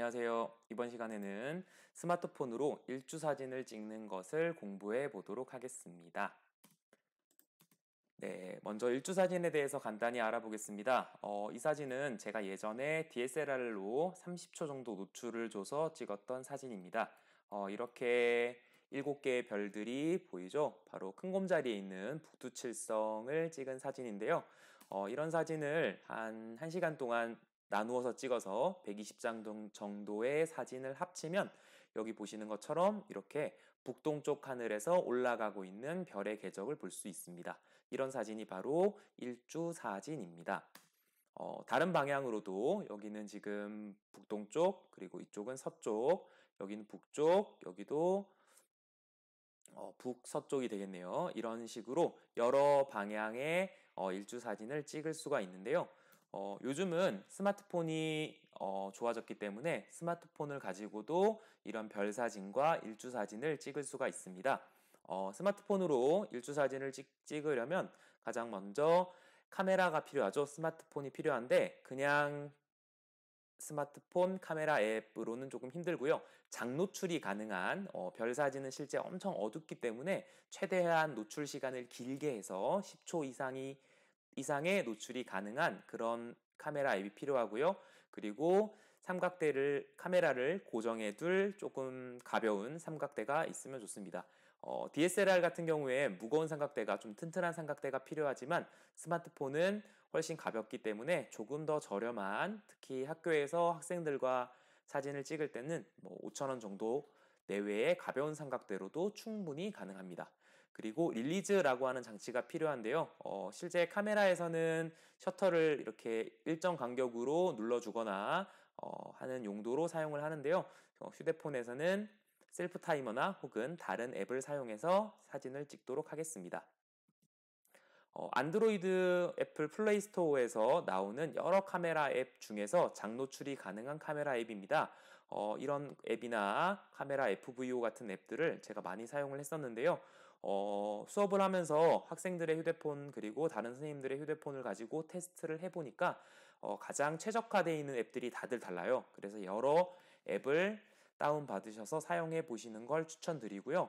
안녕하세요. 이번 시간에는 스마트폰으로 일주 사진을 찍는 것을 공부해 보도록 하겠습니다. 네, 먼저 일주 사진에 대해서 간단히 알아보겠습니다. 이 사진은 제가 예전에 DSLR로 30초 정도 노출을 줘서 찍었던 사진입니다. 이렇게 7개의 별들이 보이죠? 바로 큰 곰자리에 있는 북두칠성을 찍은 사진인데요. 이런 사진을 한 1시간 동안 나누어서 찍어서 120장 정도의 사진을 합치면 여기 보시는 것처럼 이렇게 북동쪽 하늘에서 올라가고 있는 별의 궤적을 볼 수 있습니다. 이런 사진이 바로 일주 사진입니다. 다른 방향으로도 여기는 지금 북동쪽, 그리고 이쪽은 서쪽, 여기는 북쪽, 여기도 북서쪽이 되겠네요. 이런 식으로 여러 방향의 일주 사진을 찍을 수가 있는데요. 요즘은 스마트폰이 좋아졌기 때문에 스마트폰을 가지고도 이런 별 사진과 일주 사진을 찍을 수가 있습니다. 스마트폰으로 일주 사진을 찍으려면 가장 먼저 카메라가 필요하죠. 스마트폰이 필요한데 그냥 스마트폰 카메라 앱으로는 조금 힘들고요. 장노출이 가능한 별 사진은 실제 엄청 어둡기 때문에 최대한 노출 시간을 길게 해서 10초 이상의 노출이 가능한 그런 카메라 앱이 필요하고요. 그리고 카메라를 고정해 둘 조금 가벼운 삼각대가 있으면 좋습니다. DSLR 같은 경우에 무거운 삼각대가 좀 튼튼한 삼각대가 필요하지만 스마트폰은 훨씬 가볍기 때문에 조금 더 저렴한, 특히 학교에서 학생들과 사진을 찍을 때는 5,000원 정도 내외의 가벼운 삼각대로도 충분히 가능합니다. 그리고 릴리즈라고 하는 장치가 필요한데요. 실제 카메라에서는 셔터를 이렇게 일정 간격으로 눌러주거나 하는 용도로 사용을 하는데요. 휴대폰에서는 셀프 타이머나 혹은 다른 앱을 사용해서 사진을 찍도록 하겠습니다. 안드로이드 애플 플레이 스토어에서 나오는 여러 카메라 앱 중에서 장노출이 가능한 카메라 앱입니다. 이런 앱이나 카메라 FVO 같은 앱들을 제가 많이 사용을 했었는데요. 수업을 하면서 학생들의 휴대폰 그리고 다른 선생님들의 휴대폰을 가지고 테스트를 해보니까 가장 최적화되어 있는 앱들이 다들 달라요. 그래서 여러 앱을 다운받으셔서 사용해 보시는 걸 추천드리고요.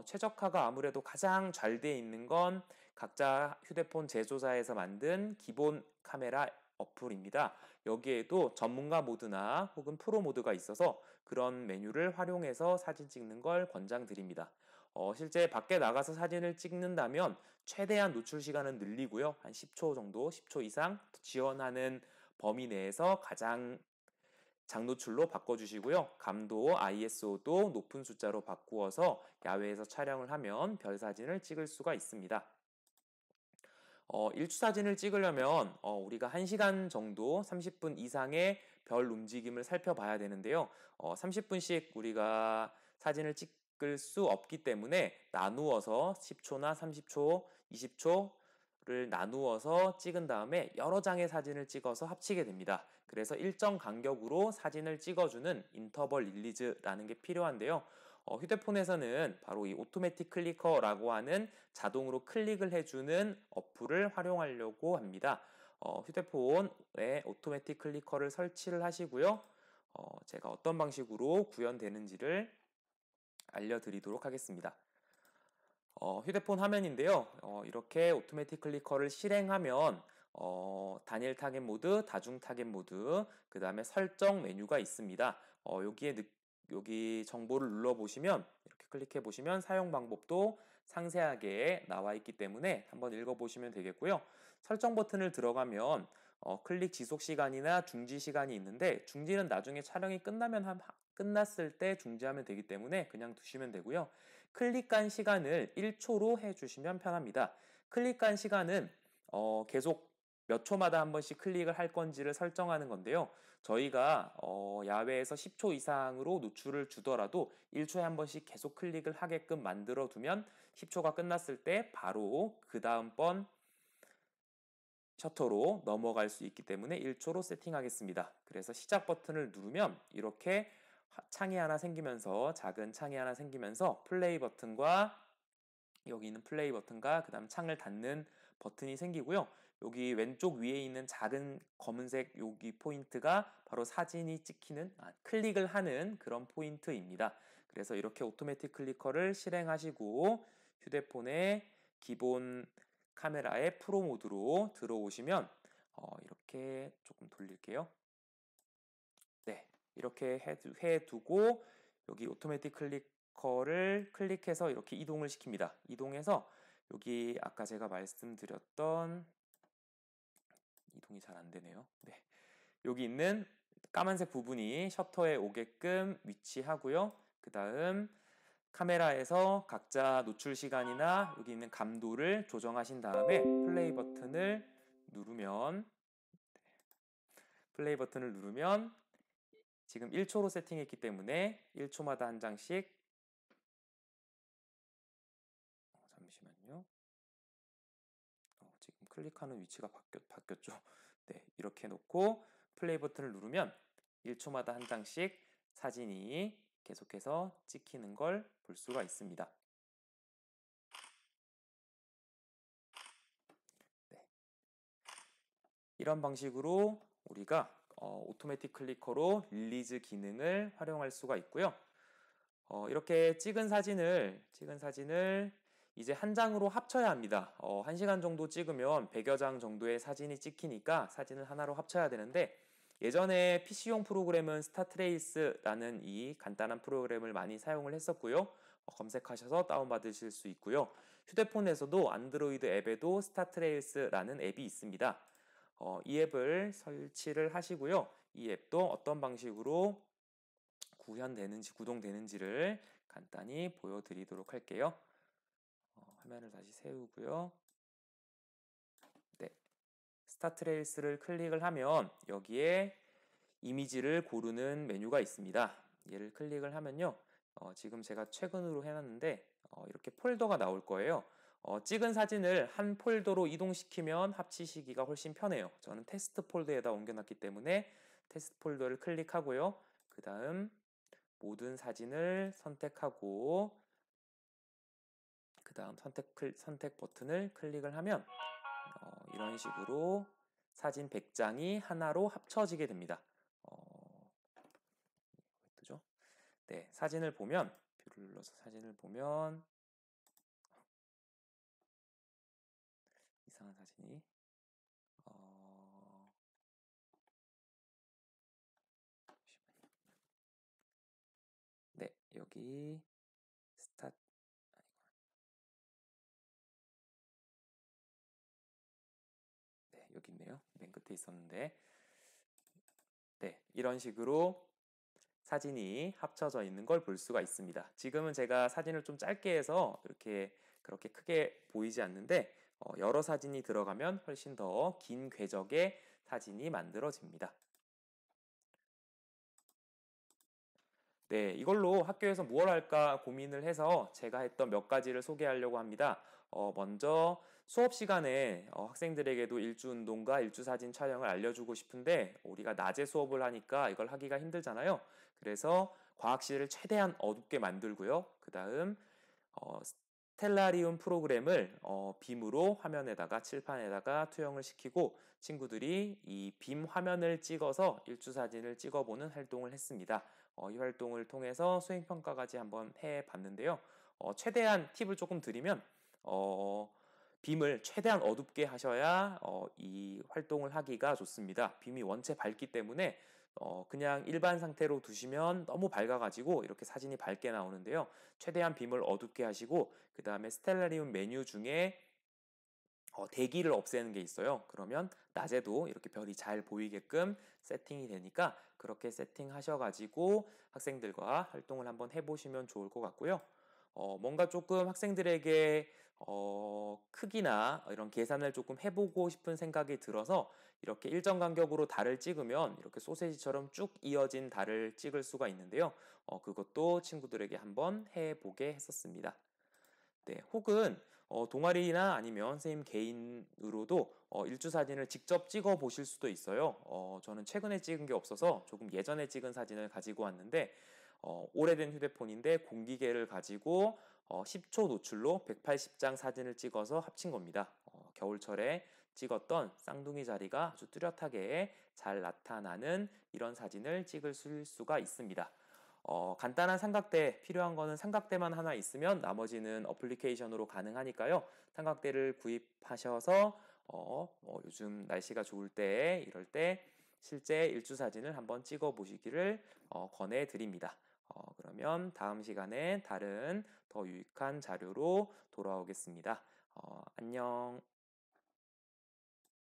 최적화가 아무래도 가장 잘 돼 있는 건 각자 휴대폰 제조사에서 만든 기본 카메라 어플입니다. 여기에도 전문가 모드나 혹은 프로 모드가 있어서 그런 메뉴를 활용해서 사진 찍는 걸 권장드립니다. 실제 밖에 나가서 사진을 찍는다면 최대한 노출 시간은 늘리고요. 한 10초 정도, 10초 이상 지원하는 범위 내에서 가장 장노출로 바꿔주시고요. 감도 ISO도 높은 숫자로 바꾸어서 야외에서 촬영을 하면 별 사진을 찍을 수가 있습니다. 일주 사진을 찍으려면 우리가 1시간 정도 30분 이상의 별 움직임을 살펴봐야 되는데요. 30분씩 우리가 사진을 찍을 수 없기 때문에 나누어서 10초나 30초, 20초를 나누어서 찍은 다음에 여러 장의 사진을 찍어서 합치게 됩니다. 그래서 일정 간격으로 사진을 찍어주는 인터벌 릴리즈라는 게 필요한데요. 휴대폰에서는 바로 이 오토매틱 클리커라고 하는 자동으로 클릭을 해주는 어플을 활용하려고 합니다. 휴대폰에 오토매틱 클리커를 설치를 하시고요. 제가 어떤 방식으로 구현되는지를 알려드리도록 하겠습니다. 휴대폰 화면인데요. 이렇게 오토매틱 클리커를 실행하면 단일 타겟 모드, 다중 타겟 모드, 그 다음에 설정 메뉴가 있습니다. 여기 정보를 눌러보시면 이렇게 클릭해 보시면 사용 방법도 상세하게 나와 있기 때문에 한번 읽어보시면 되겠고요. 설정 버튼을 들어가면 클릭 지속 시간이나 중지 시간이 있는데 중지는 나중에 촬영이 끝났을 때 중지하면 되기 때문에 그냥 두시면 되고요. 클릭한 시간을 1초로 해주시면 편합니다. 클릭한 시간은 계속 몇 초마다 한 번씩 클릭을 할 건지를 설정하는 건데요. 저희가 야외에서 10초 이상으로 노출을 주더라도 1초에 한 번씩 계속 클릭을 하게끔 만들어 두면 10초가 끝났을 때 바로 그 다음번 셔터로 넘어갈 수 있기 때문에 1초로 세팅하겠습니다. 그래서 시작 버튼을 누르면 이렇게 창이 하나 생기면서 작은 창이 하나 생기면서 플레이 버튼과 여기 있는 플레이 버튼과 그 다음 창을 닫는 버튼이 생기고요. 여기 왼쪽 위에 있는 작은 검은색 여기 포인트가 바로 사진이 찍히는, 클릭을 하는 그런 포인트입니다. 그래서 이렇게 오토매틱 클리커를 실행하시고 휴대폰의 기본 카메라의 프로 모드로 들어오시면 이렇게 조금 돌릴게요. 네, 이렇게 해두고 여기 오토매틱 클리커를 클릭해서 이렇게 이동을 시킵니다. 이동해서 여기 아까 제가 말씀드렸던, 이동이 잘 안 되네요. 네, 여기 있는 까만색 부분이 셔터에 오게끔 위치하고요. 그 다음 카메라에서 각자 노출 시간이나 여기 있는 감도를 조정하신 다음에 플레이 버튼을 누르면 지금 1초로 세팅했기 때문에 1초마다 한 장씩, 잠시만요. 지금 클릭하는 위치가 바뀌었죠. 네, 이렇게 놓고 플레이 버튼을 누르면 1초마다 한 장씩 사진이 계속해서 찍히는 걸 볼 수가 있습니다. 네. 이런 방식으로 우리가 오토매틱 클리커로 릴리즈 기능을 활용할 수가 있고요. 이렇게 찍은 사진을 이제 한 장으로 합쳐야 합니다. 1시간 정도 찍으면 100여 장 정도의 사진이 찍히니까 사진을 하나로 합쳐야 되는데, 예전에 PC용 프로그램은 스타트레이스라는 이 간단한 프로그램을 많이 사용을 했었고요. 검색하셔서 다운받으실 수 있고요. 휴대폰에서도 안드로이드 앱에도 스타트레이스라는 앱이 있습니다. 이 앱을 설치를 하시고요. 이 앱도 어떤 방식으로 구동되는지를 간단히 보여드리도록 할게요. 화면을 다시 세우고요. 네, 스타트 레이스를 클릭을 하면 여기에 이미지를 고르는 메뉴가 있습니다. 얘를 클릭을 하면요, 지금 제가 최근으로 해놨는데 이렇게 폴더가 나올 거예요. 찍은 사진을 한 폴더로 이동시키면 합치시기가 훨씬 편해요. 저는 테스트 폴더에다 옮겨놨기 때문에 테스트 폴더를 클릭하고요. 그 다음 모든 사진을 선택하고 그 다음 선택 버튼을 클릭을 하면 이런 식으로 사진 100장이 하나로 합쳐지게 됩니다. 뜨죠? 네, 사진을 보면, 뷰를 눌러서 사진을 보면 이상한 사진이 네, 여기 스타트, 네, 여기 있네요. 맨 끝에 있었는데, 네, 이런 식으로 사진이 합쳐져 있는 걸 볼 수가 있습니다. 지금은 제가 사진을 좀 짧게 해서 이렇게 그렇게 크게 보이지 않는데, 여러 사진이 들어가면 훨씬 더 긴 궤적의 사진이 만들어집니다. 네, 이걸로 학교에서 무엇 할까 고민을 해서 제가 했던 몇 가지를 소개하려고 합니다. 먼저 수업 시간에 학생들에게도 일주운동과 일주사진 촬영을 알려주고 싶은데, 우리가 낮에 수업을 하니까 이걸 하기가 힘들잖아요. 그래서 과학실을 최대한 어둡게 만들고요. 그 다음 스텔라리움 프로그램을 빔으로 화면에다가 칠판에다가 투영을 시키고 친구들이 이 빔 화면을 찍어서 일주사진을 찍어보는 활동을 했습니다. 이 활동을 통해서 수행평가까지 한번 해봤는데요. 최대한 팁을 조금 드리면 빔을 최대한 어둡게 하셔야 이 활동을 하기가 좋습니다. 빔이 원체 밝기 때문에 그냥 일반 상태로 두시면 너무 밝아가지고 이렇게 사진이 밝게 나오는데요. 최대한 빔을 어둡게 하시고 그 다음에 스텔라리움 메뉴 중에 대기를 없애는 게 있어요. 그러면 낮에도 이렇게 별이 잘 보이게끔 세팅이 되니까 그렇게 세팅하셔가지고 학생들과 활동을 한번 해보시면 좋을 것 같고요. 뭔가 조금 학생들에게 크기나 이런 계산을 조금 해보고 싶은 생각이 들어서 이렇게 일정 간격으로 달을 찍으면 이렇게 소세지처럼 쭉 이어진 달을 찍을 수가 있는데요. 그것도 친구들에게 한번 해보게 했었습니다. 네, 혹은 동아리나 아니면 선생님 개인으로도 일주 사진을 직접 찍어 보실 수도 있어요. 저는 최근에 찍은 게 없어서 조금 예전에 찍은 사진을 가지고 왔는데 오래된 휴대폰인데 공기계를 가지고 10초 노출로 180장 사진을 찍어서 합친 겁니다. 겨울철에 찍었던 쌍둥이 자리가 아주 뚜렷하게 잘 나타나는 이런 사진을 찍을 수가 있습니다. 간단한 삼각대, 필요한 거는 삼각대만 하나 있으면 나머지는 어플리케이션으로 가능하니까요. 삼각대를 구입하셔서 요즘 날씨가 좋을 때, 이럴 때 실제 일주 사진을 한번 찍어 보시기를 권해드립니다. 그러면 다음 시간에 다른 더 유익한 자료로 돌아오겠습니다. 안녕.